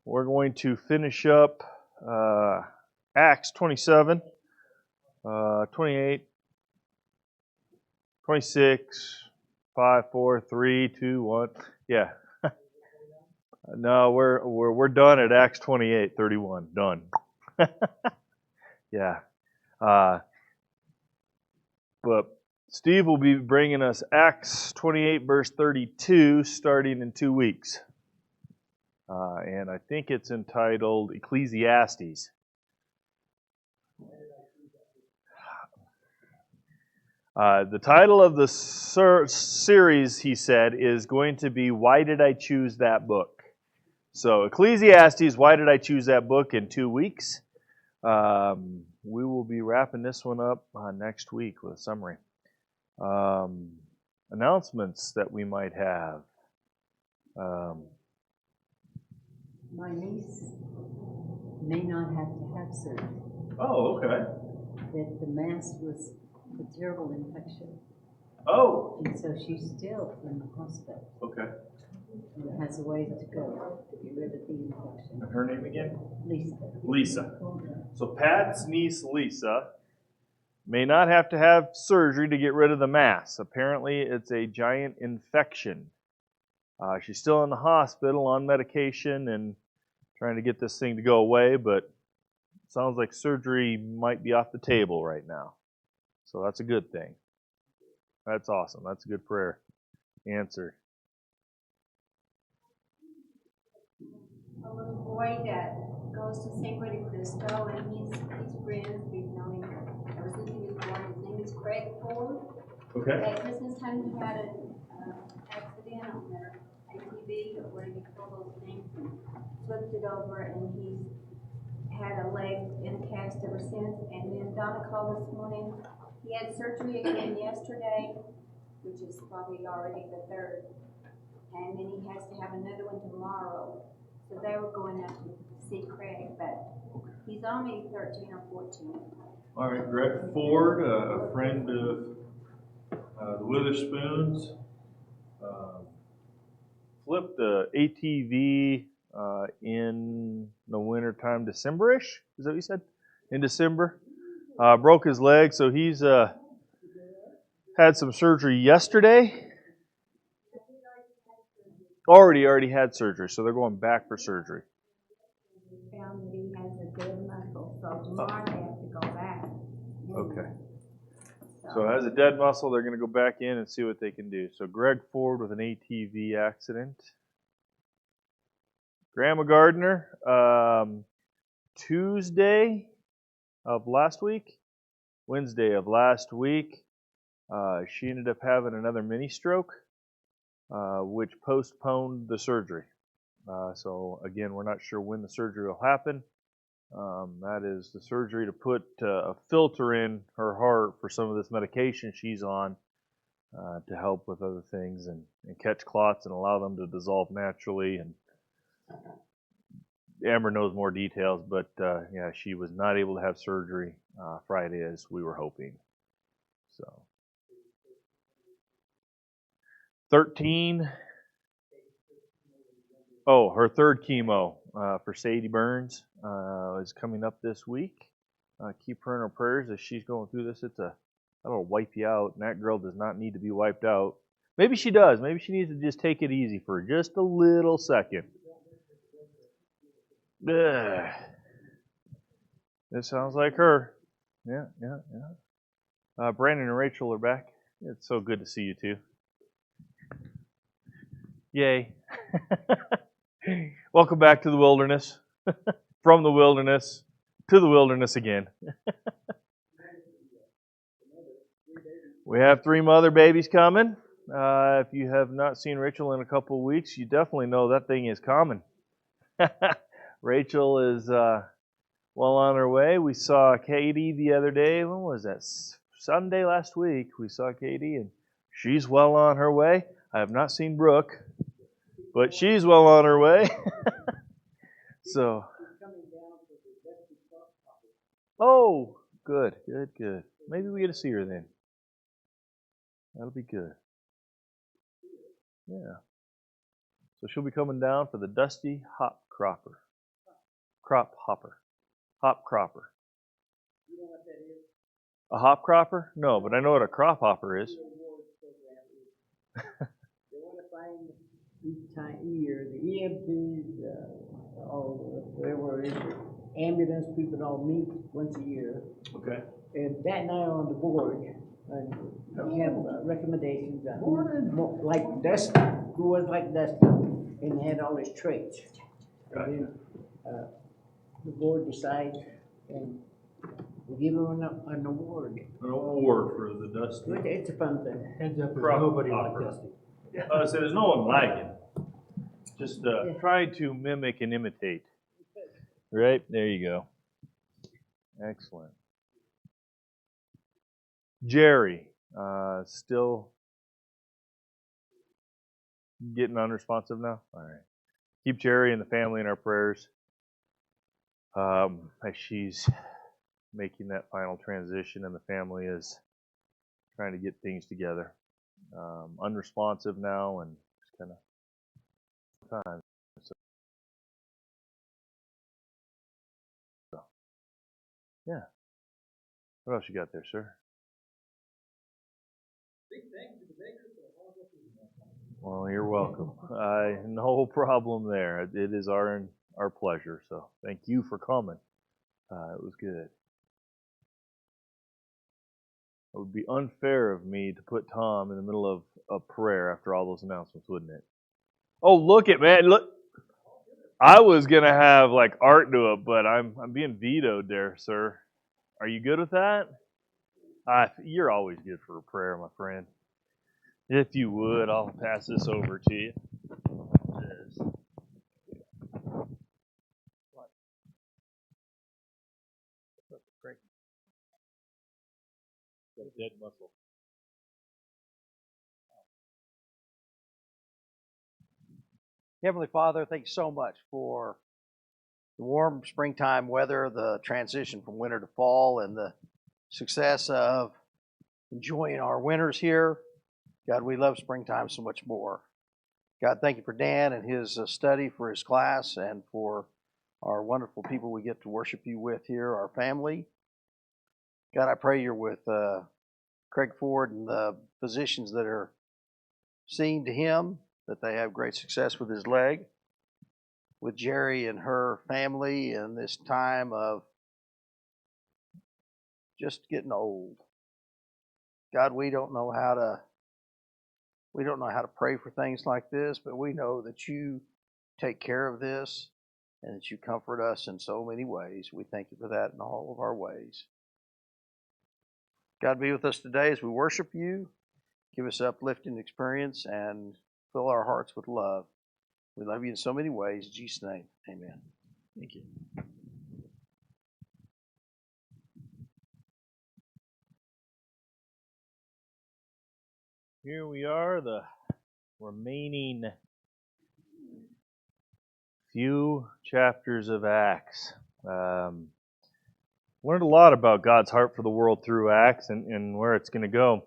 we're going to finish up Acts 27, 28, 26, 5, 4, 3, 2, 1. Yeah. No, we're done at Acts 28, 31. Done. Yeah. But Steve will be bringing us Acts 28, verse 32, starting in 2 weeks. And I think it's entitled Ecclesiastes. The title of the series, he said, is going to be Why Did I Choose That Book? So Ecclesiastes, Why Did I Choose That Book, in 2 weeks. We will be wrapping this one up next week with a summary. Announcements that we might have. My niece may not have to have surgery. Oh, okay. That the mass was a terrible infection. Oh. And so she's still in the hospital. Okay. And has a ways to go to get rid of the infection. And her name again? Lisa. Lisa. So Pat's niece, Lisa, may not have to have surgery to get rid of the mass. Apparently, it's a giant infection. She's still in the hospital on medication and trying to get this thing to go away, but it sounds like surgery might be off the table right now. So that's a good thing. That's awesome. That's a good prayer answer. A little boy that goes to St. Cristo, and he's friends. We've known him ever since he was born. His name is Craig Ford. Okay. At Christmas time, he had an accident on their ATV, or whatever you call those things, and flipped it over, and he's had a leg in a cast ever since. And then Donna called this morning. He had surgery again yesterday, which is probably already the third, and then he has to have another one tomorrow. So they were going out to see Craig, but he's only 13 or 14. All right, Greg Ford, a friend of the Witherspoons, flipped the ATV in the wintertime, December-ish. Is that what you said? In December. Broke his leg, so he's had some surgery yesterday. Already had surgery, so they're going back for surgery. Found that he has a dead muscle, so tomorrow they have to go back. Okay. So as a dead muscle, they're going to go back in and see what they can do. So Greg Ford with an ATV accident. Grandma Gardner, Wednesday of last week, she ended up having another mini stroke, which postponed the surgery. So again, we're not sure when the surgery will happen. That is the surgery to put a filter in her heart for some of this medication she's on to help with other things and catch clots and allow them to dissolve naturally. And Amber knows more details, but yeah, she was not able to have surgery Friday as we were hoping. So 13. Oh, her third chemo for Sadie Burns is coming up this week. Keep her in our prayers as she's going through this. That'll wipe you out, and that girl does not need to be wiped out. Maybe she does. Maybe she needs to just take it easy for just a little second. Ugh. It sounds like her. Yeah. Brandon and Rachel are back. It's so good to see you two. Yay. Welcome back to the wilderness. From the wilderness to the wilderness again. We have 3 mother babies coming. If you have not seen Rachel in a couple of weeks, you definitely know that thing is coming. Rachel is well on her way. We saw Katie the other day. When was that? Sunday last week. We saw Katie, and she's well on her way. I have not seen Brooke, but she's well on her way. So. Oh, good. Maybe we get to see her then. That'll be good. Yeah. So she'll be coming down for the Dusty Hop Cropper. Crop hopper. Hop cropper. You know what that is? A hop cropper? No, but I know what a crop hopper is. The awards program is. They want to find each year the EMTs, all whatever it is, ambulance people all meet once a year. Okay. And that night on the board, we have recommendations on like Dusty, who was like Dusty, and had all his traits. And then the board decides, and we give him an award. An award for the Dusty. It's a fun thing. Ends up with Crop nobody hopper. like Dusty. So there's no one like him. Just try to mimic and imitate. Right? There you go. Excellent. Jerry, still getting unresponsive now? All right. Keep Jerry and the family in our prayers as she's making that final transition and the family is trying to get things together. Unresponsive now and just kind of time. So, yeah. What else you got there, sir? Well, you're welcome. No problem there. It is our pleasure. So thank you for coming. It was good. It would be unfair of me to put Tom in the middle of a prayer after all those announcements, wouldn't it? Oh, look it, man! Look, I was gonna have like Art do it, but I'm being vetoed there, sir. Are you good with that? You're always good for a prayer, my friend. If you would, I'll pass this over to you. Yes. Got a dead muscle. Heavenly Father, thanks so much for the warm springtime weather, the transition from winter to fall, and the success of enjoying our winters here. God, we love springtime so much more. God, thank you for Dan and his study for his class and for our wonderful people we get to worship you with here, our family. God, I pray you're with Craig Ford and the physicians that are seeing to him, that they have great success with his leg. With Jerry and her family in this time of just getting old. God, we don't know how to pray for things like this, but we know that you take care of this and that you comfort us in so many ways. We thank you for that in all of our ways. God, be with us today as we worship you. Give us an uplifting experience and fill our hearts with love. We love you in so many ways. In Jesus' name, amen. Thank you. Here we are, the remaining few chapters of Acts. Learned a lot about God's heart for the world through Acts and where it's going to go.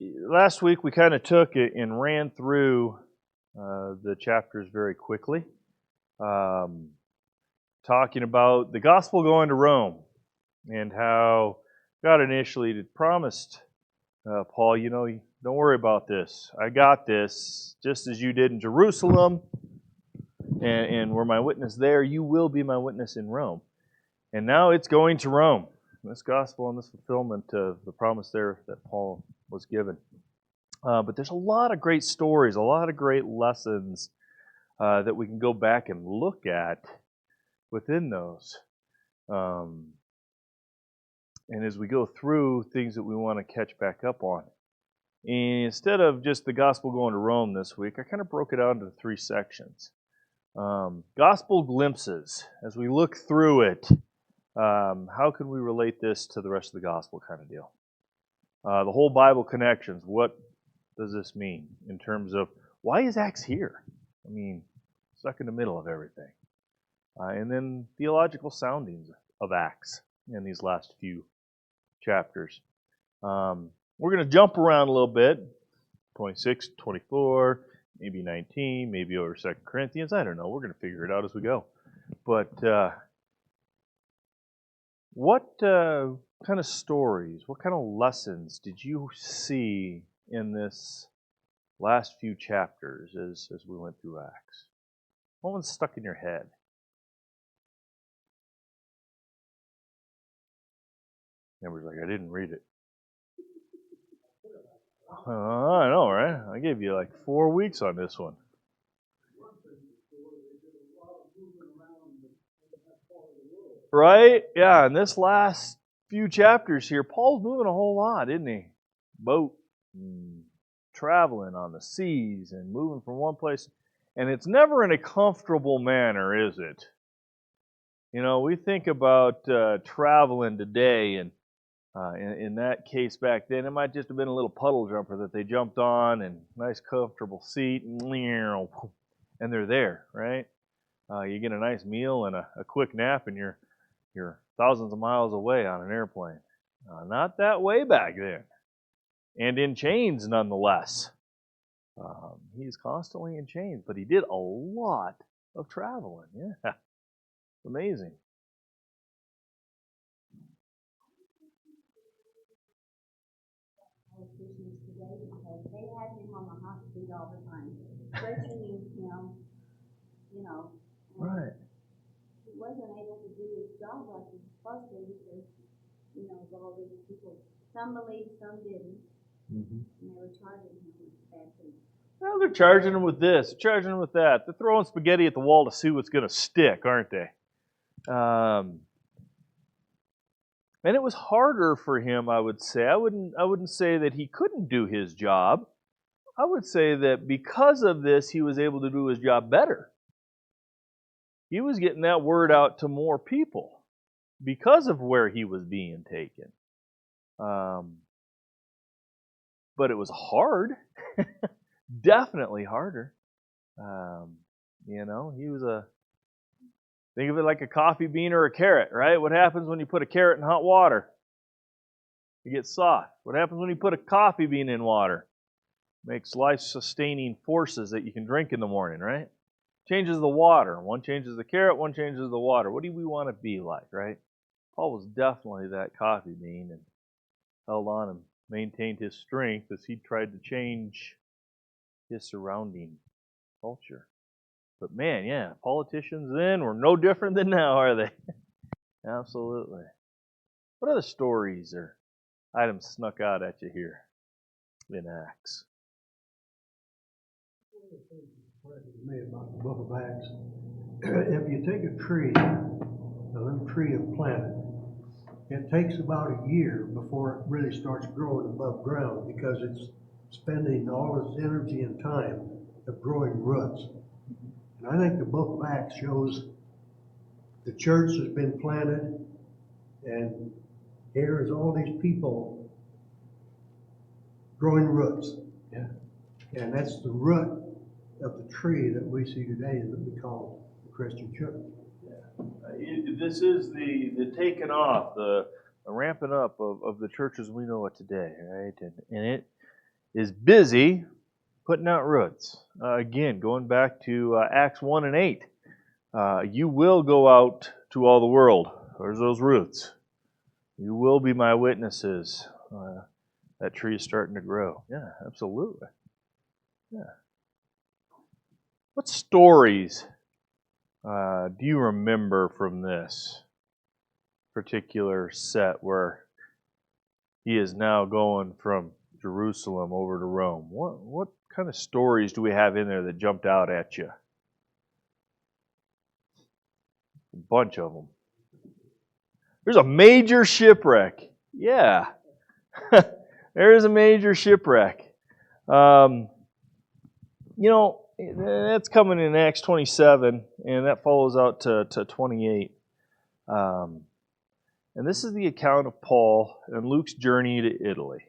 Last week we kind of took it and ran through the chapters very quickly, talking about the gospel going to Rome and how God initially promised Paul, don't worry about this. I got this, just as you did in Jerusalem and were my witness there, you will be my witness in Rome. And now it's going to Rome. This gospel and this fulfillment of the promise there that Paul was given. But there's a lot of great stories, a lot of great lessons that we can go back and look at within those. And as we go through things that we want to catch back up on. And instead of just the gospel going to Rome this week, I kind of broke it out into 3 sections. Gospel glimpses. As we look through it, how can we relate this to the rest of the gospel kind of deal? The whole Bible connections. What does this mean in terms of why is Acts here? I mean, stuck in the middle of everything. And then theological soundings of Acts in these last few chapters. We're going to jump around a little bit. 26, 24, maybe 19, maybe over 2 Corinthians. I don't know. We're going to figure it out as we go. But what kind of stories, what kind of lessons did you see in this last few chapters as we went through Acts? What one's stuck in your head? Everybody's like, I didn't read it. I know, right? I gave you like 4 weeks on this one. Right? Yeah, in this last few chapters here, Paul's moving a whole lot, isn't he? Boat, and traveling on the seas, and moving from one place. And it's never in a comfortable manner, is it? You know, we think about traveling today, and in that case back then, it might just have been a little puddle jumper that they jumped on, and nice comfortable seat, and they're there, right? You get a nice meal and a quick nap, and you're thousands of miles away on an airplane. Not that way back then. And in chains, nonetheless. He's constantly in chains, but he did a lot of traveling. Yeah, amazing. Politicians today, because they had him on the hot seat all the time, questioning him, you know. Right. He wasn't able to do his job like he was supposed to because, you know, of all these people. Some believed, some didn't. Mm-hmm. And they were charging him with bad things. Well, they're charging him with this, they're charging him with that. They're throwing spaghetti at the wall to see what's going to stick, aren't they? And it was harder for him, I would say. I wouldn't say that he couldn't do his job. I would say that because of this, he was able to do his job better. He was getting that word out to more people because of where he was being taken. But it was hard. Definitely harder. You know, he was think of it like a coffee bean or a carrot, right? What happens when you put a carrot in hot water? It gets soft. What happens when you put a coffee bean in water? Makes life-sustaining forces that you can drink in the morning, right? Changes the water. One changes the carrot, one changes the water. What do we want to be like, right? Paul was definitely that coffee bean and held on and maintained his strength as he tried to change his surrounding culture. But man, yeah, politicians then were no different than now, are they? Absolutely. What other stories or items snuck out at you here in Acts? Me about the book of Acts. If you take a tree, a little tree and plant it, it takes about a year before it really starts growing above ground because it's spending all its energy and time of growing roots. And I think the book of Acts shows the church has been planted, and here is all these people growing roots. Yeah. And that's the root of the tree that we see today that we call the Christian church. This is the taking off, the ramping up of the churches we know it today, right? And it is busy putting out roots. Again, going back to Acts 1 and 8, you will go out to all the world. There's those roots. You will be my witnesses. That tree is starting to grow. Yeah, absolutely. Yeah. What stories do you remember from this particular set where he is now going from Jerusalem over to Rome? What kind of stories do we have in there that jumped out at you? A bunch of them. There's a major shipwreck. Yeah. There is a major shipwreck. You know, that's coming in Acts 27, and that follows out to 28. And this is the account of Paul and Luke's journey to Italy.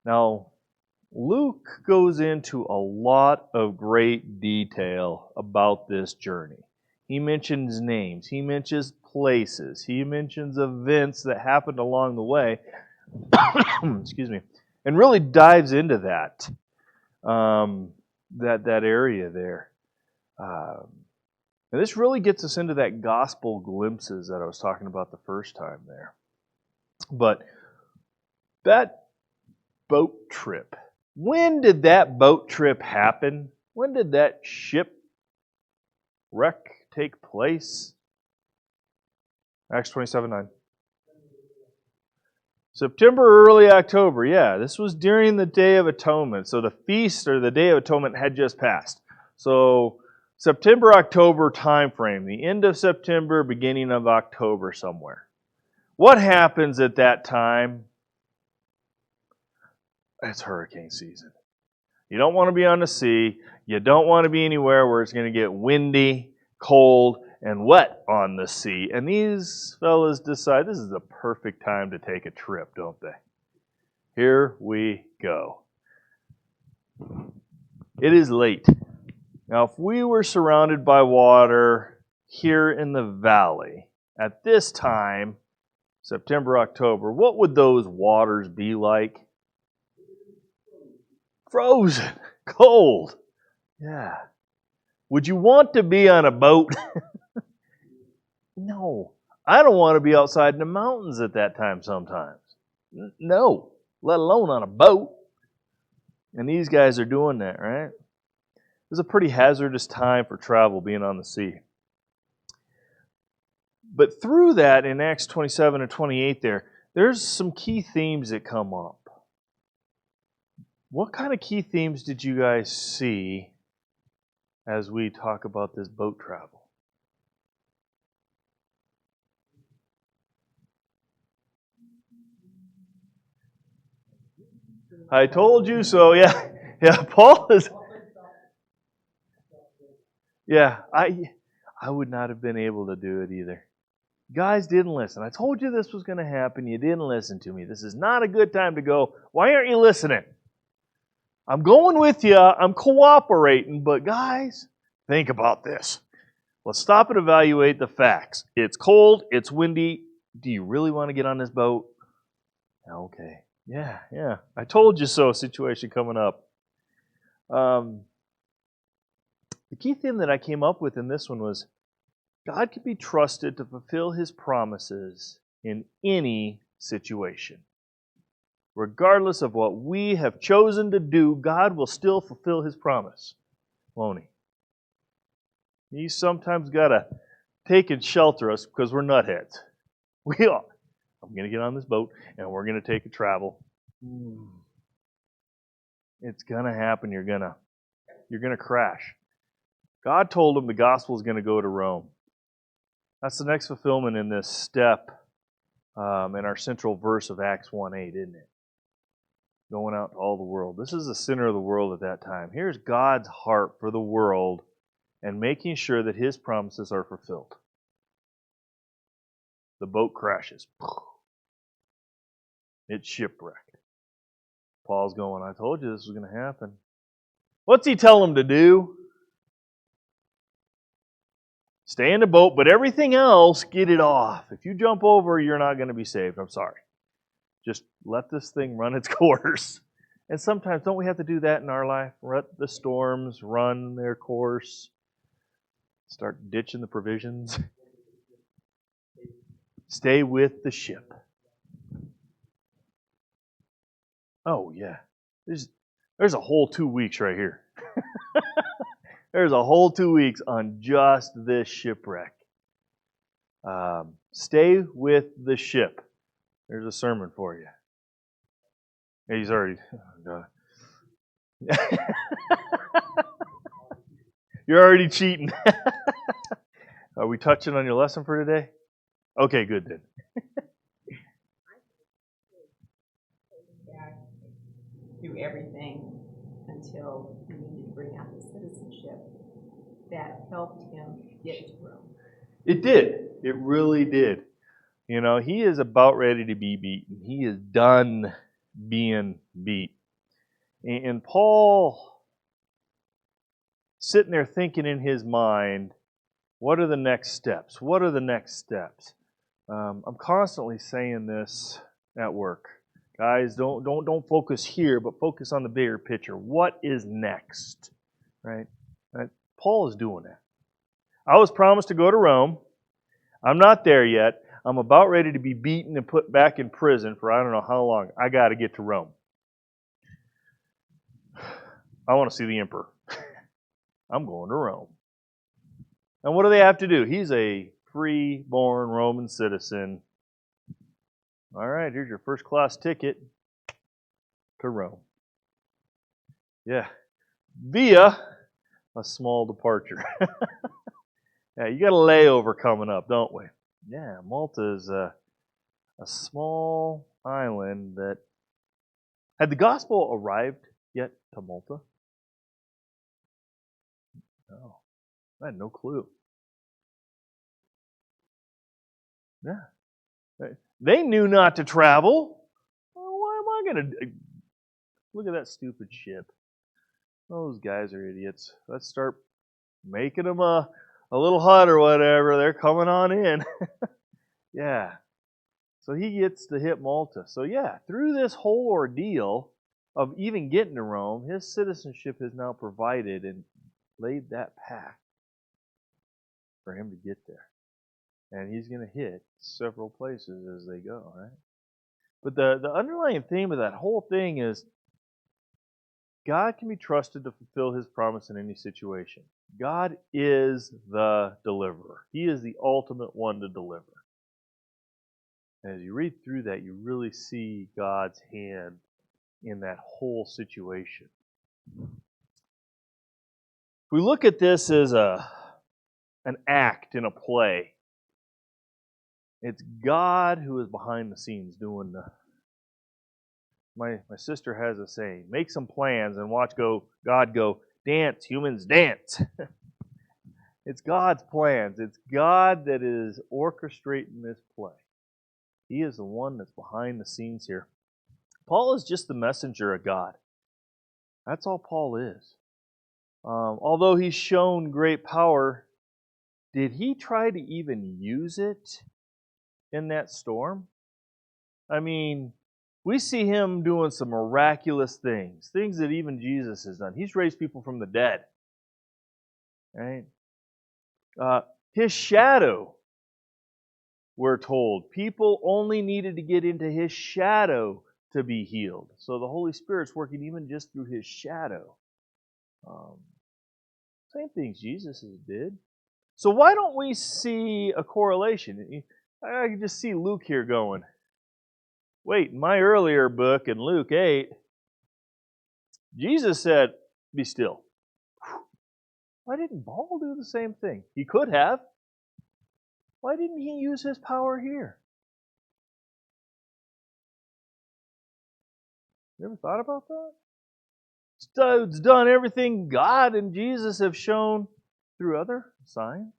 Now, Luke goes into a lot of great detail about this journey. He mentions names, he mentions places, he mentions events that happened along the way. Excuse me. And really dives into that. That area there. And this really gets us into that gospel glimpses that I was talking about the first time there. But that boat trip, when did that boat trip happen? When did that shipwreck take place? Acts 27:9. September, early October. Yeah, this was during the Day of Atonement. So the feast or the Day of Atonement had just passed. So September, October time frame, the end of September, beginning of October somewhere. What happens at that time? It's hurricane season. You don't want to be on the sea. You don't want to be anywhere where it's going to get windy, cold, and wet on the sea. And these fellas decide this is the perfect time to take a trip, don't they? Here we go. It is late. Now, if we were surrounded by water here in the valley at this time, September, October, what would those waters be like? Frozen, cold. Yeah. Would you want to be on a boat? No. I don't want to be outside in the mountains at that time sometimes. No. Let alone on a boat. And these guys are doing that, right? It was a pretty hazardous time for travel being on the sea. But through that, in Acts 27 and 28 there's some key themes that come up. What kind of key themes did you guys see as we talk about this boat travel? I told you so. Yeah, yeah. Paul is. Yeah, I would not have been able to do it either. Guys didn't listen. I told you this was going to happen. You didn't listen to me. This is not a good time to go. Why aren't you listening? I'm going with you. I'm cooperating. But guys, think about this. Let's stop and evaluate the facts. It's cold. It's windy. Do you really want to get on this boat? Okay. Yeah. I told you so situation coming up. The key thing that I came up with in this one was God can be trusted to fulfill His promises in any situation. Regardless of what we have chosen to do, God will still fulfill His promise, won't He? He's sometimes got to take and shelter us because we're nutheads. We are. I'm going to get on this boat and we're going to take a travel. It's going to happen. You're going to crash. God told him the gospel is going to go to Rome. That's the next fulfillment in this step in our central verse of Acts 1:8, isn't it? Going out to all the world. This is the center of the world at that time. Here's God's heart for the world and making sure that His promises are fulfilled. The boat crashes. It's shipwrecked. Paul's going, I told you this was going to happen. What's he tell them to do? Stay in the boat, but everything else, get it off. If you jump over, you're not going to be saved. I'm sorry. Just let this thing run its course. And sometimes, don't we have to do that in our life? Let the storms run their course. Start ditching the provisions. Stay with the ship. Oh, yeah. There's a whole 2 weeks right here. There's a whole 2 weeks on just this shipwreck. Stay with the ship. There's a sermon for you. He's already. Oh God. You're already cheating. Are we touching on your lesson for today? Okay, good then. Through everything until he needed to bring out his citizenship that helped him get to Rome. It did. It really did. You know, he is about ready to be beaten. He is done being beat. And Paul, sitting there thinking in his mind, what are the next steps? What are the next steps? I'm constantly saying this at work. Guys, don't focus here, but focus on the bigger picture. What is next? Right? Paul is doing that. I was promised to go to Rome. I'm not there yet. I'm about ready to be beaten and put back in prison for I don't know how long. I got to get to Rome. I want to see the emperor. I'm going to Rome. And what do they have to do? He's a free-born Roman citizen. All right, here's your first-class ticket to Rome. Yeah, via a small departure. Yeah, you got a layover coming up, don't we? Yeah, Malta is a small island that... Had the gospel arrived yet to Malta? No, I had no clue. Yeah, they knew not to travel. Well, why am I going to... Look at that stupid ship. Those guys are idiots. Let's start making them a little hut or whatever. They're coming on in. Yeah. So he gets to hit Malta. So yeah, through this whole ordeal of even getting to Rome, his citizenship has now provided and laid that path for him to get there. And he's going to hit several places as they go, right? But the underlying theme of that whole thing is God can be trusted to fulfill His promise in any situation. God is the deliverer. He is the ultimate one to deliver. And as you read through that, you really see God's hand in that whole situation. If we look at this as an act in a play, it's God who is behind the scenes doing the... My sister has a saying, make some plans and watch God go, dance, humans, dance. It's God's plans. It's God that is orchestrating this play. He is the one that's behind the scenes here. Paul is just the messenger of God. That's all Paul is. Although he's shown great power, did he try to even use it in that storm? I mean, we see him doing some miraculous things that even Jesus has done. He's raised people from the dead. Right? His shadow, we're told, people only needed to get into his shadow to be healed. So the Holy Spirit's working even just through his shadow. Same things Jesus did. So why don't we see a correlation? I can just see Luke here going, wait, in my earlier book in Luke 8, Jesus said, be still. Why didn't Paul do the same thing? He could have. Why didn't he use his power here? You ever thought about that? It's done everything God and Jesus have shown through other signs.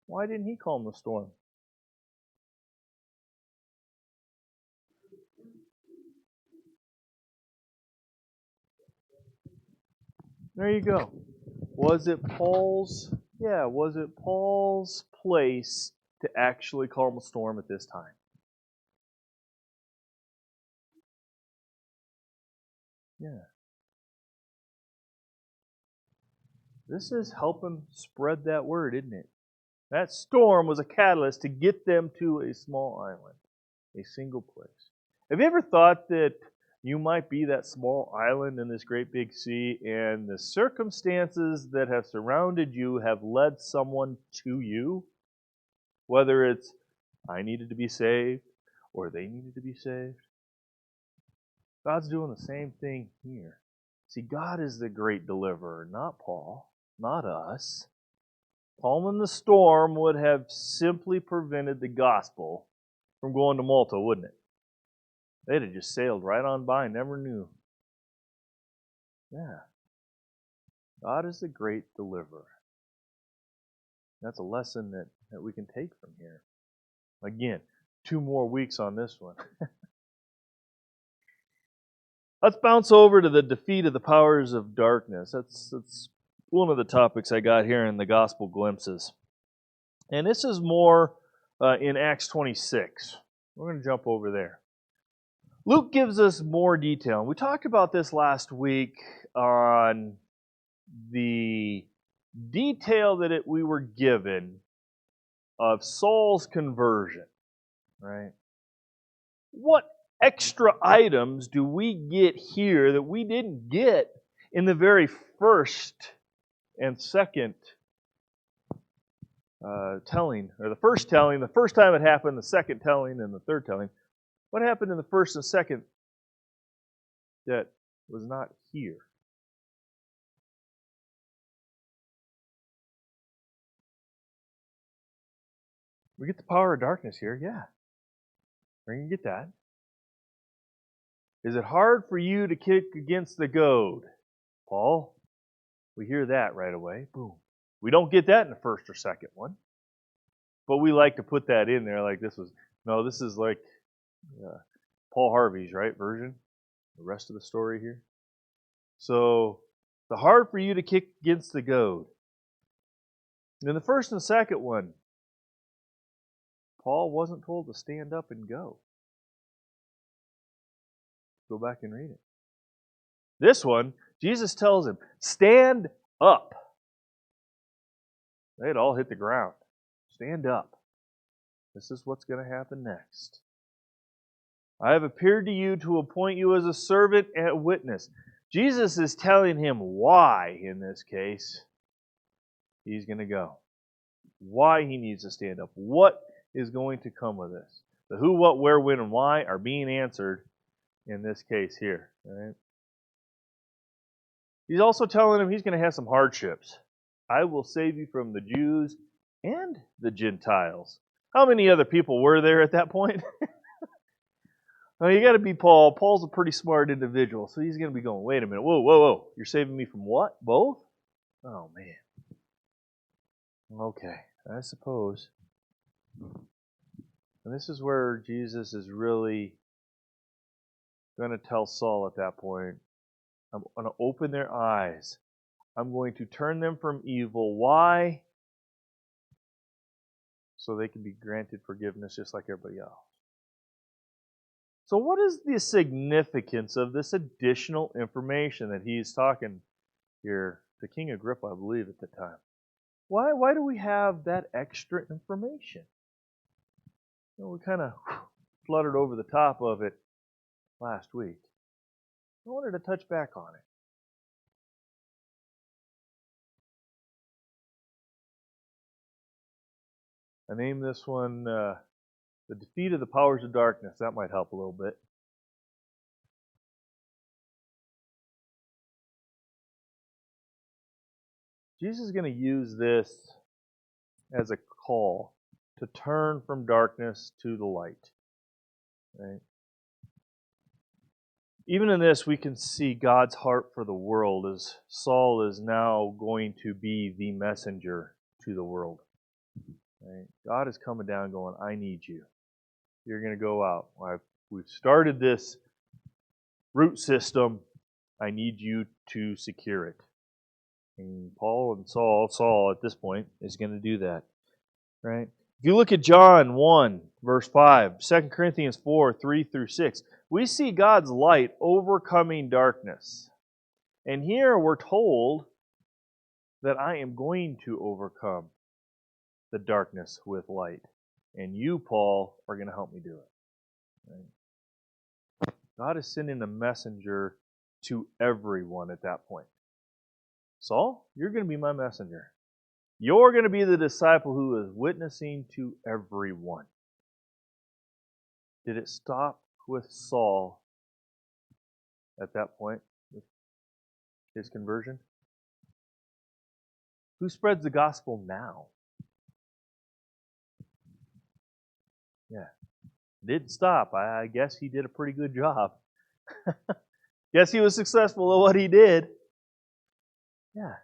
Why didn't he calm the storm? There you go. Was it Paul's place to actually calm a storm at this time? Yeah. This is helping spread that word, isn't it? That storm was a catalyst to get them to a small island, a single place. Have you ever thought that you might be that small island in this great big sea, and the circumstances that have surrounded you have led someone to you? Whether it's, I needed to be saved, or they needed to be saved. God's doing the same thing here. See, God is the great deliverer, not Paul, not us. Calming the storm would have simply prevented the gospel from going to Malta, wouldn't it? They'd have just sailed right on by, never knew. Yeah. God is the great deliverer. That's a lesson that we can take from here. Again, 2 more weeks on this one. Let's bounce over to the defeat of the powers of darkness. That's one of the topics I got here in the Gospel Glimpses. And this is more in Acts 26. We're going to jump over there. Luke gives us more detail. We talked about this last week on the detail that we were given of Saul's conversion, right? What extra items do we get here that we didn't get in the very first and second telling, or the first telling, the first time it happened, the second telling, and the third telling? What happened in the first and second that was not here? We get the power of darkness here, yeah. We're going to get that. Is it hard for you to kick against the goad, Paul? We hear that right away. Boom. We don't get that in the first or second one. But we like to put that in there like this is like Paul Harvey's, right, version. The rest of the story here. So, the hard for you to kick against the goad. And in the first and second one, Paul wasn't told to stand up and go. Go back and read it. This one, Jesus tells him, stand up. They'd all hit the ground. Stand up. This is what's going to happen next. I have appeared to you to appoint you as a servant and a witness. Jesus is telling him why, in this case, he's going to go. Why he needs to stand up. What is going to come with this? The who, what, where, when, and why are being answered in this case here. Right? He's also telling him he's going to have some hardships. I will save you from the Jews and the Gentiles. How many other people were there at that point? Well, you got to be Paul. Paul's a pretty smart individual, so he's going to be going, wait a minute, whoa. You're saving me from what? Both? Oh, man. Okay, I suppose. And this is where Jesus is really going to tell Saul at that point, I'm going to open their eyes. I'm going to turn them from evil. Why? So they can be granted forgiveness just like everybody else. So what is the significance of this additional information that he's talking here to King Agrippa, I believe, at the time? Why do we have that extra information? We kind of fluttered over the top of it last week. I wanted to touch back on it. I named this one The Defeat of the Powers of Darkness. That might help a little bit. Jesus is going to use this as a call to turn from darkness to the light. Right? Even in this, we can see God's heart for the world as Saul is now going to be the messenger to the world. Right? God is coming down going, I need you. You're going to go out. We've started this root system. I need you to secure it. And Paul and Saul at this point is going to do that. Right? If you look at John 1, verse 5, 2 Corinthians 4, 3 through 6, we see God's light overcoming darkness. And here we're told that I am going to overcome the darkness with light. And you, Paul, are going to help me do it. Right? God is sending a messenger to everyone at that point. Saul, you're going to be my messenger. You're going to be the disciple who is witnessing to everyone. Did it stop with Saul at that point, with his conversion? Who spreads the gospel now? Yeah, it didn't stop. I guess he did a pretty good job. Guess he was successful at what he did. Yeah.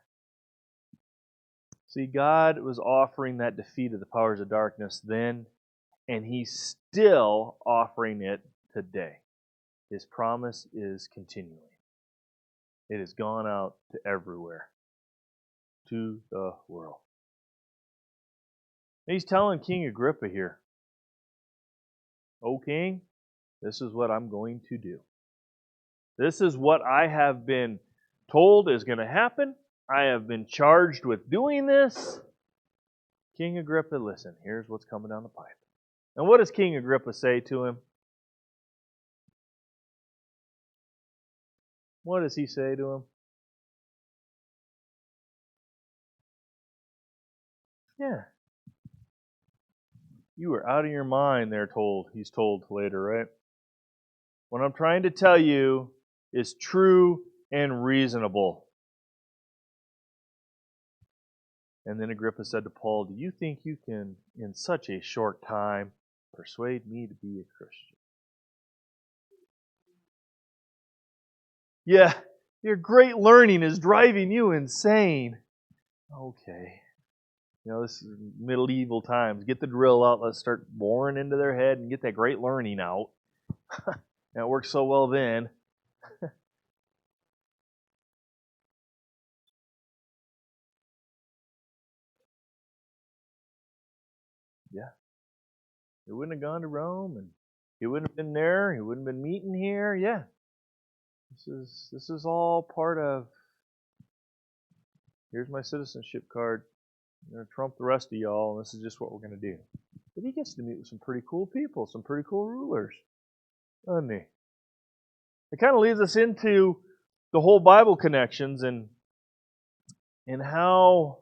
See, God was offering that defeat of the powers of darkness then, and He's still offering it today. His promise is continuing. It has gone out to everywhere, to the world. And He's telling King Agrippa here, O King, this is what I'm going to do. This is what I have been told is going to happen. I have been charged with doing this. King Agrippa, listen, here's what's coming down the pipe. And what does King Agrippa say to him? What does he say to him? Yeah. You are out of your mind, he's told later, right? What I'm trying to tell you is true and reasonable. And then Agrippa said to Paul, do you think you can, in such a short time, persuade me to be a Christian? Yeah, your great learning is driving you insane. Okay. This is medieval times. Get the drill out. Let's start boring into their head and get that great learning out. And it worked so well then. Yeah. He wouldn't have gone to Rome, and he wouldn't have been there. He wouldn't have been meeting here. Yeah. This is all part of, here's my citizenship card. I'm going to trump the rest of y'all, and this is just what we're going to do. But he gets to meet with some pretty cool people, some pretty cool rulers, doesn't he? It kind of leads us into the whole Bible connections and how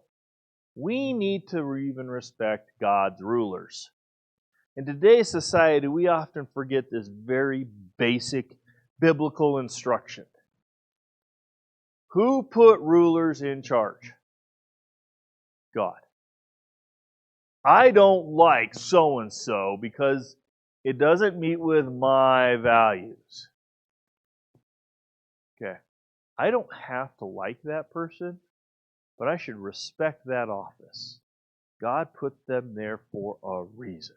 we need to even respect God's rulers. In today's society, we often forget this very basic biblical instruction. Who put rulers in charge? God. I don't like so-and-so because it doesn't meet with my values. Okay. I don't have to like that person, but I should respect that office. God put them there for a reason.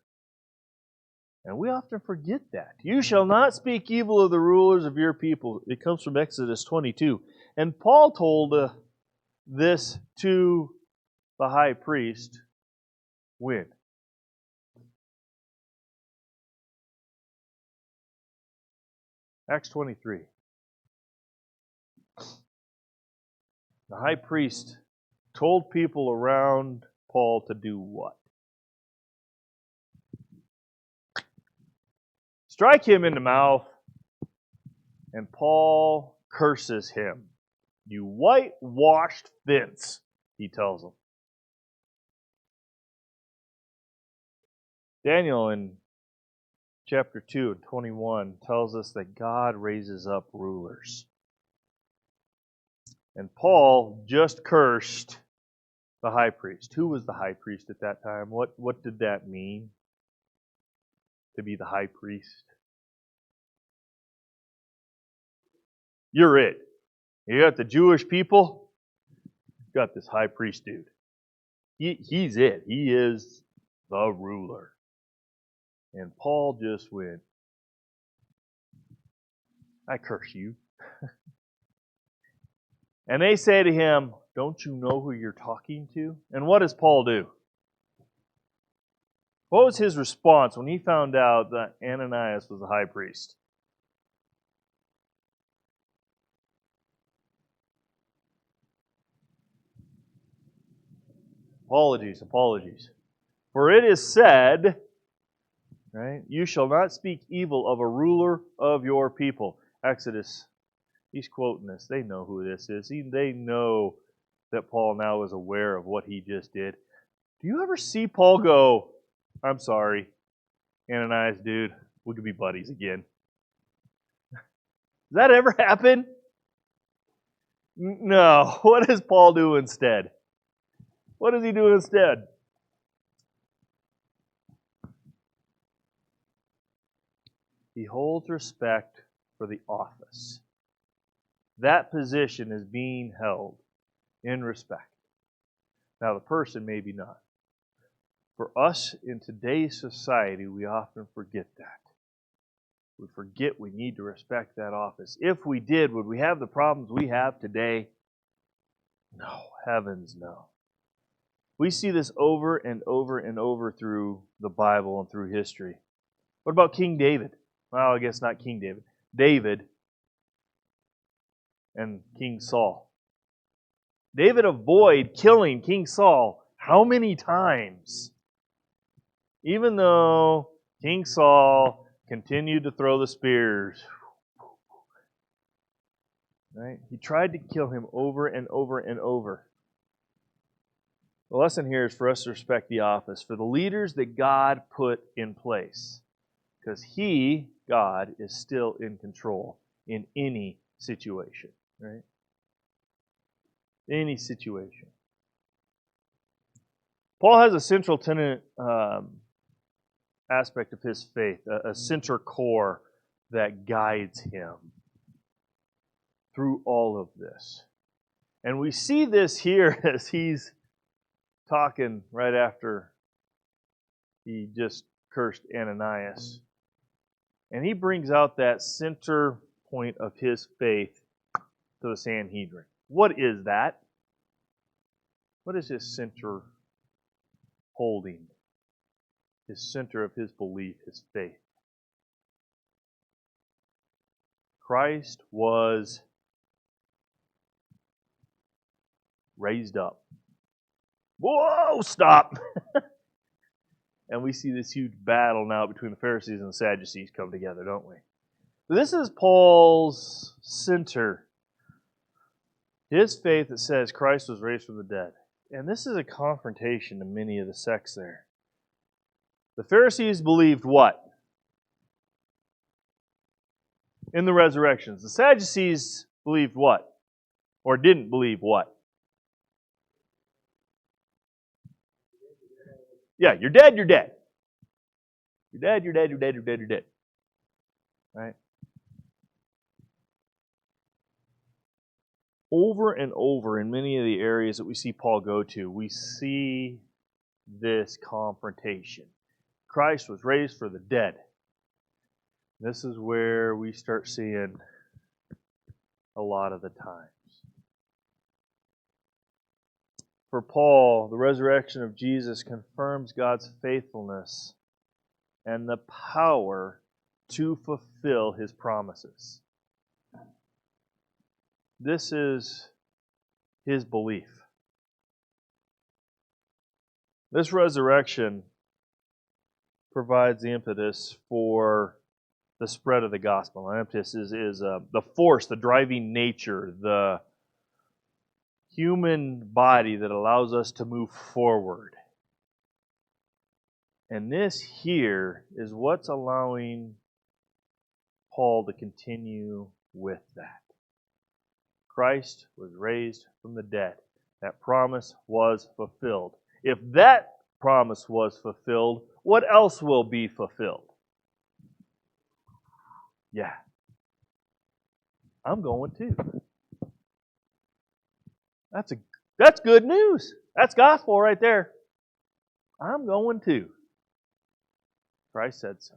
And we often forget that. You shall not speak evil of the rulers of your people. It comes from Exodus 22. And Paul told this to the high priest when? Acts 23. The high priest told people around Paul to do what? Strike him in the mouth, and Paul curses him. You whitewashed fence, he tells them. Daniel in chapter 2 and 21 tells us that God raises up rulers. And Paul just cursed the high priest. Who was the high priest at that time? What did that mean? To be the high priest? You're it. You got the Jewish people. You've got this high priest dude. He's it. He is the ruler. And Paul just went, I curse you. And they say to him, don't you know who you're talking to? And what does Paul do? What was his response when he found out that Ananias was the high priest? Apologies. For it is said, right, you shall not speak evil of a ruler of your people. Exodus. He's quoting this. They know who this is. They know that Paul now is aware of what he just did. Do you ever see Paul go, I'm sorry, Ananias, dude, we could be buddies again? Does that ever happen? No. What does Paul do instead? What does he do instead? He holds respect for the office. That position is being held in respect. Now, the person maybe not. For us in today's society, we often forget that. We forget we need to respect that office. If we did, would we have the problems we have today? No, heavens no. We see this over and over and over through the Bible and through history. What about King David? Well, I guess not King David. David and King Saul. David avoided killing King Saul how many times? Even though King Saul continued to throw the spears. Right? He tried to kill him over and over and over. The lesson here is for us to respect the office, for the leaders that God put in place. Because He, God, is still in control in any situation. Right? Any situation. Paul has a central tenet aspect of his faith, a center core that guides him through all of this. And we see this here as he's talking right after he just cursed Ananias. And he brings out that center point of his faith to the Sanhedrin. What is that? What is his center holding? His center of his belief, his faith. Christ was raised up. Whoa, stop! And we see this huge battle now between the Pharisees and the Sadducees come together, don't we? This is Paul's center. His faith that says Christ was raised from the dead. And this is a confrontation to many of the sects there. The Pharisees believed what? In the resurrections. The Sadducees believed what? Or didn't believe what? Yeah, you're dead, you're dead. You're dead, you're dead, you're dead, you're dead, you're dead. Right? Over and over in many of the areas that we see Paul go to, we see this confrontation. Christ was raised for the dead. This is where we start seeing a lot of the times. For Paul, the resurrection of Jesus confirms God's faithfulness and the power to fulfill His promises. This is his belief. This resurrection provides the impetus for the spread of the gospel. The impetus is the force, the driving nature, the human body that allows us to move forward. And this here is what's allowing Paul to continue with that. Christ was raised from the dead. That promise was fulfilled. If that promise was fulfilled, what else will be fulfilled? Yeah. I'm going too. That's good news. That's gospel right there. I'm going too. Christ said so.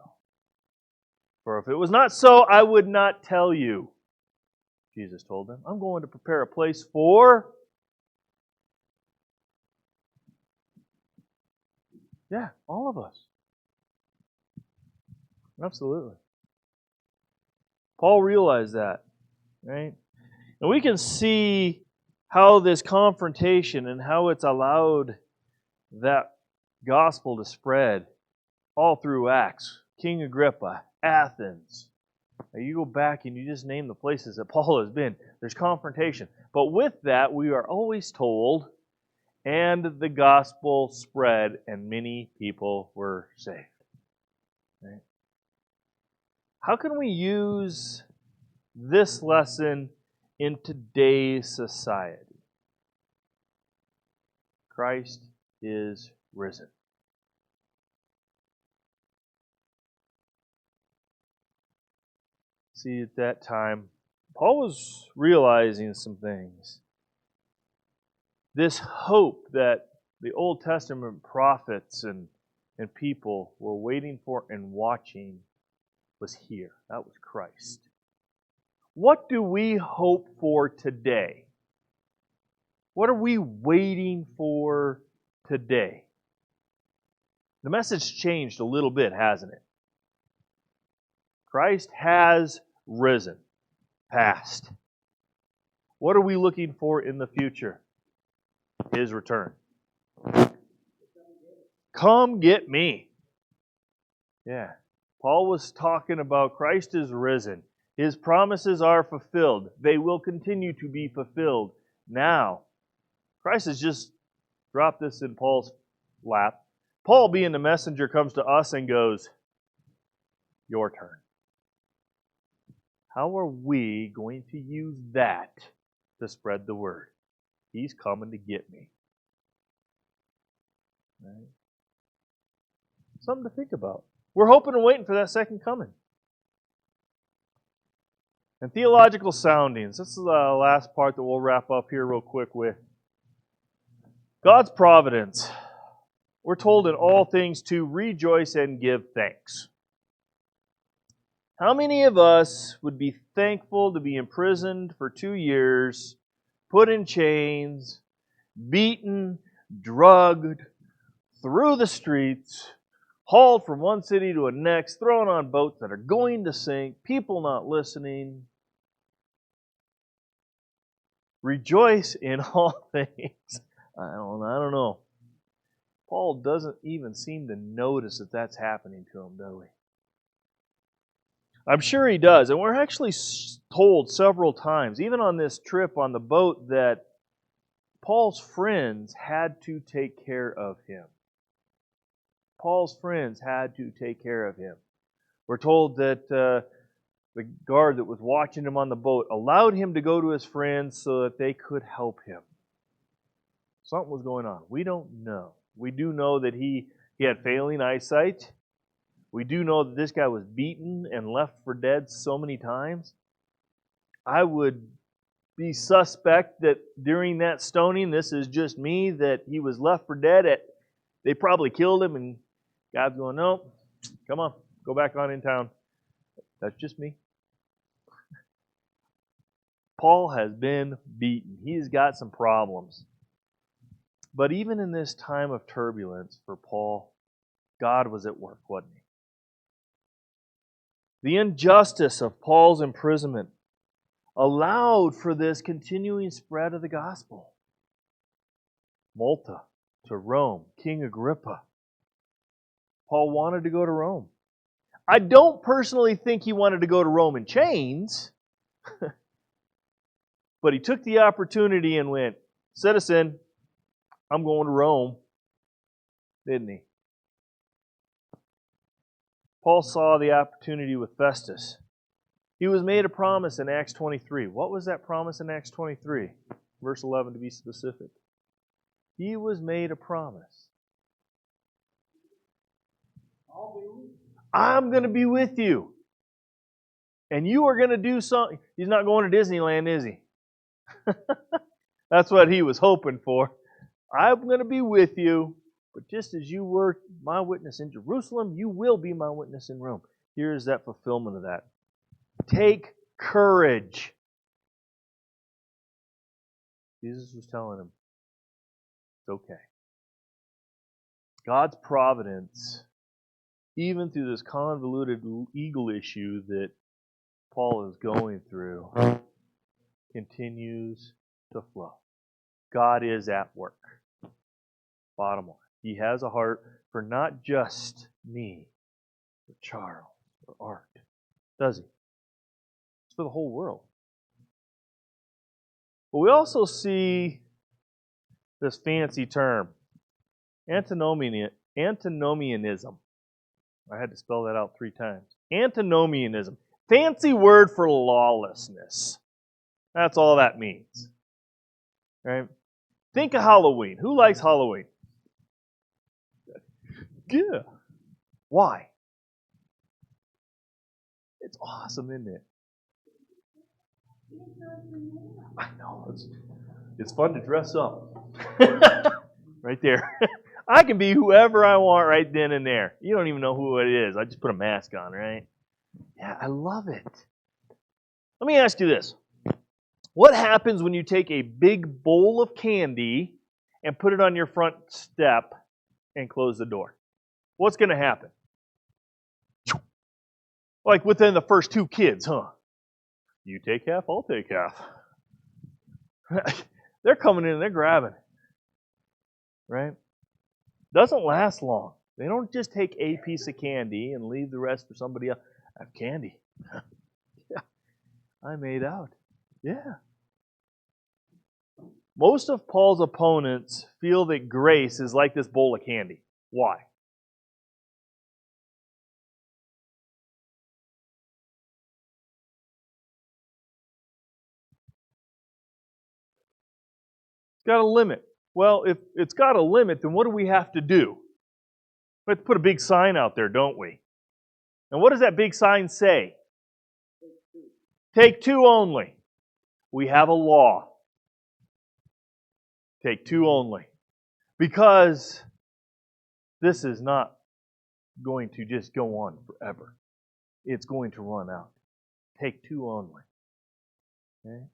For if it was not so, I would not tell you. Jesus told them, I'm going to prepare a place for... Yeah, all of us. Absolutely. Paul realized that, right? And we can see how this confrontation and how it's allowed that gospel to spread all through Acts. King Agrippa, Athens. Now you go back and you just name the places that Paul has been. There's confrontation. But with that, we are always told, and the gospel spread, and many people were saved. Right? How can we use this lesson in today's society? Christ is risen. See, at that time, Paul was realizing some things. This hope that the Old Testament prophets and people were waiting for and watching was here. That was Christ. What do we hope for today? What are we waiting for today? The message changed a little bit, hasn't it? Christ has risen, past. What are we looking for in the future? His return. Come get me. Yeah. Paul was talking about Christ is risen. His promises are fulfilled. They will continue to be fulfilled. Now, Christ has just dropped this in Paul's lap. Paul, being the messenger, comes to us and goes, your turn. How are we going to use that to spread the word? He's coming to get me. Right? Something to think about. We're hoping and waiting for that second coming. And theological soundings. This is the last part that we'll wrap up here real quick with. God's providence. We're told in all things to rejoice and give thanks. How many of us would be thankful to be imprisoned for 2 years, put in chains, beaten, drugged, through the streets, hauled from one city to the next, thrown on boats that are going to sink, people not listening? Rejoice in all things. I don't know. Paul doesn't even seem to notice that that's happening to him, does he? I'm sure he does. And we're actually told several times, even on this trip on the boat, that Paul's friends had to take care of him. Paul's friends had to take care of him. We're told that the guard that was watching him on the boat allowed him to go to his friends so that they could help him. Something was going on. We don't know. We do know that he had failing eyesight. We do know that this guy was beaten and left for dead so many times. I would be suspect that during that stoning, this is just me, that he was left for dead. They probably killed him, and God's going, no, come on, go back on in town. That's just me. Paul has been beaten. He's got some problems. But even in this time of turbulence for Paul, God was at work, wasn't he? The injustice of Paul's imprisonment allowed for this continuing spread of the gospel. Malta to Rome, King Agrippa. Paul wanted to go to Rome. I don't personally think he wanted to go to Rome in chains, but he took the opportunity and went, citizen, I'm going to Rome, didn't he? Paul saw the opportunity with Festus. He was made a promise in Acts 23. What was that promise in Acts 23? Verse 11 to be specific. He was made a promise. I'm going to be with you. And you are going to do something. He's not going to Disneyland, is he? That's what he was hoping for. I'm going to be with you, but just as you were my witness in Jerusalem, you will be my witness in Rome. Here is that fulfillment of that. Take courage. Jesus was telling him, it's okay. God's providence, even through this convoluted legal issue that Paul is going through, continues to flow. God is at work. Bottom line. He has a heart for not just me, or Charles, or Art. Does he? It's for the whole world. But we also see this fancy term, antinomianism. I had to spell that out 3 times. Antinomianism. Fancy word for lawlessness. That's all that means. Right? Think of Halloween. Who likes Halloween? Yeah. Why? It's awesome, isn't it? I know. It's fun to dress up. Right there. I can be whoever I want right then and there. You don't even know who it is. I just put a mask on, right? Yeah, I love it. Let me ask you this. What happens when you take a big bowl of candy and put it on your front step and close the door? What's going to happen? Like within the first 2 kids, huh? You take half, I'll take half. They're coming in and they're grabbing. right? Doesn't last long. They don't just take a piece of candy and leave the rest for somebody else. I have candy. Yeah, I made out. Yeah. Most of Paul's opponents feel that grace is like this bowl of candy. Why? It's got a limit. Well, if it's got a limit, then what do we have to do? We have to put a big sign out there, don't we? And what does that big sign say? Take two only. We have a law. Take two only. Because this is not going to just go on forever. It's going to run out. Take two only. Okay?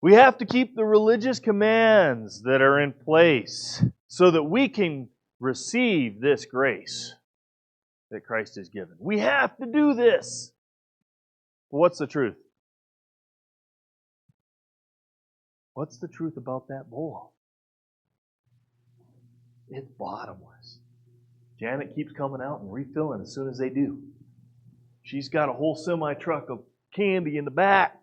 We have to keep the religious commands that are in place so that we can receive this grace that Christ has given. We have to do this. But what's the truth? What's the truth about that bowl? It's bottomless. Janet keeps coming out and refilling as soon as they do. She's got a whole semi-truck of candy in the back.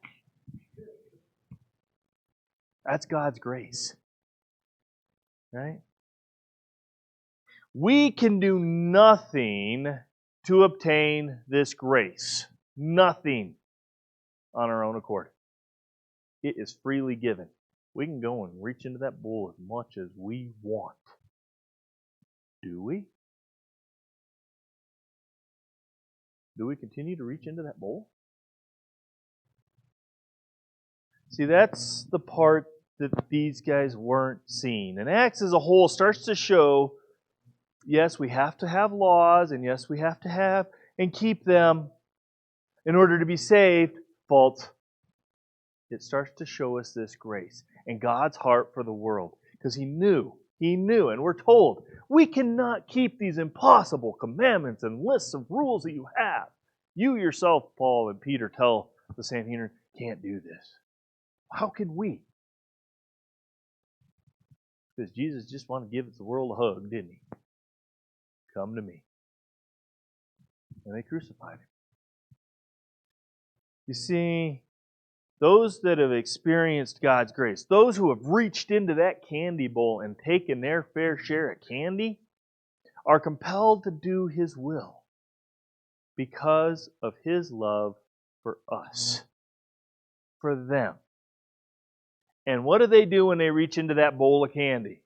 That's God's grace. Right? We can do nothing to obtain this grace. Nothing on our own accord. It is freely given. We can go and reach into that bowl as much as we want. Do we? Do we continue to reach into that bowl? See, that's the part that these guys weren't seeing. And Acts as a whole starts to show, yes, we have to have laws, and yes, we have to have and keep them in order to be saved. False. It starts to show us this grace and God's heart for the world. Because He knew, and we're told, we cannot keep these impossible commandments and lists of rules that you have. You yourself, Paul and Peter, tell the Sanhedrin, can't do this. How can we? Because Jesus just wanted to give the world a hug, didn't He? Come to me. And they crucified Him. You see, those that have experienced God's grace, those who have reached into that candy bowl and taken their fair share of candy, are compelled to do His will because of His love for us, for them. And what do they do when they reach into that bowl of candy?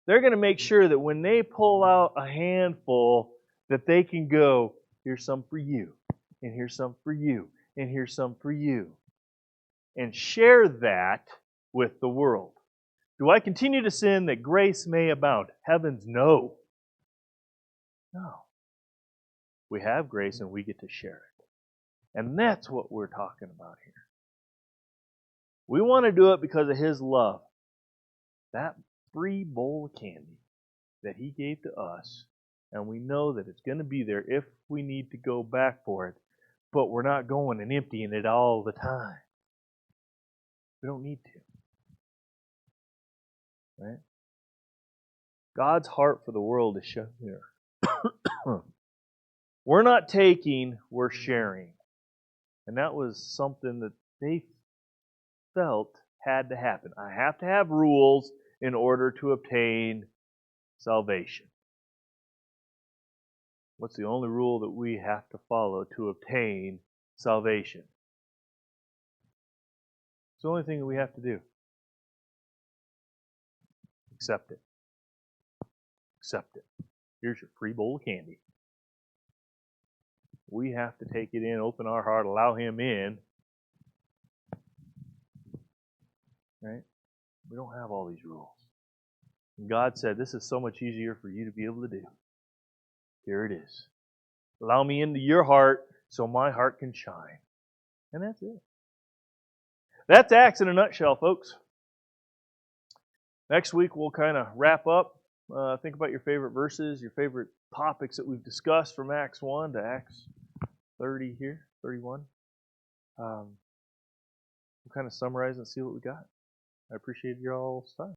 They're going to make sure that when they pull out a handful, that they can go, here's some for you, and here's some for you, and here's some for you. And share that with the world. Do I continue to sin that grace may abound? Heavens, no. No. We have grace and we get to share it. And that's what we're talking about here. We want to do it because of His love. That free bowl of candy that He gave to us, and we know that it's going to be there if we need to go back for it, but we're not going and emptying it all the time. We don't need to. Right? God's heart for the world is shown here. We're not taking, we're sharing. And that was something that they felt had to happen. I have to have rules in order to obtain salvation. What's the only rule that we have to follow to obtain salvation? It's the only thing that we have to do. Accept it. Accept it. Here's your free bowl of candy. We have to take it in, open our heart, allow Him in. Right? We don't have all these rules. And God said, this is so much easier for you to be able to do. Here it is. Allow me into your heart so my heart can shine. And that's it. That's Acts in a nutshell, folks. Next week we'll kind of wrap up. Think about your favorite verses, your favorite topics that we've discussed from Acts 1 to Acts 30 here, 31. We'll kind of summarize and see what we got. I appreciate your all's time.